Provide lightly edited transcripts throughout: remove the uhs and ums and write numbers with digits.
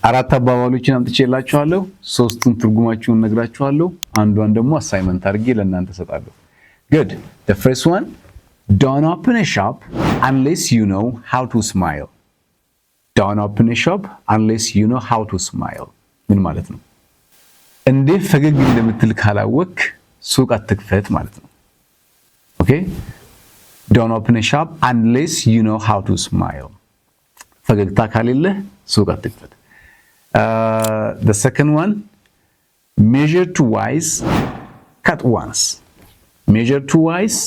አራት አባባሎችን አምጥቼላችኋለሁ። ሶስቱን ትርጉማቸውን ነግራችኋለሁ። አንዷን ደግሞ አሳይመንት አድርጌ ለእናንተ ሰጣለሁ። Good. The first one, don't open a shop unless you know how to smile. Don't open a shop unless you know how to smile. ምን ማለት ነው? እንዴት ፈገግ እንደምትል ካላወቅ ሱቅ አትክፈት ማለት ነው። Okay? Don't open a shop unless you know how to smile. ፈገግታ ካሌለ ሱቅ አትክፈት። The second one, measure twice, cut once. Measure twice,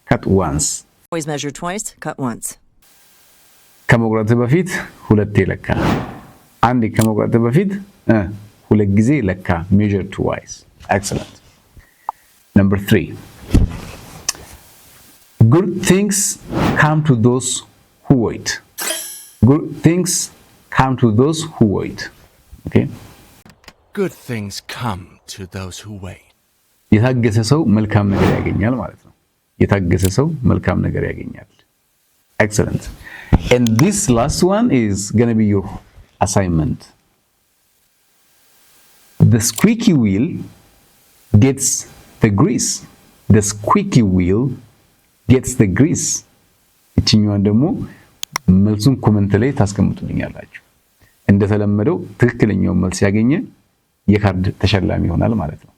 cut once. Always measure twice, cut once. ከመቁረጥ በፊት ሁለቴ ለካ። አንዴ ከመቁረጥ በፊት ሁለት ጊዜ ለካ። Measure twice. Excellent. Number 3. Good things come to those who wait. Good things come to those who wait. Okay? Good things come to those who wait. የታገሰ ሰው መልካም ነገር ያገኛል ማለት ነው። የታገሰ ሰው መልካም ነገር ያገኛል። Excellent. And this last one is going to be your assignment. The squeaky wheel gets the grease. The squeaky wheel gets the grease. እቺኛዋን ደግሞ መልሱን ኮሜንት ላይ ታስቀምጡልኛላችሁ። እንደተለመደው ትክክለኛው መልስ ያገኘ የካርድ ተሸላሚ ይሆናል ማለት ነው።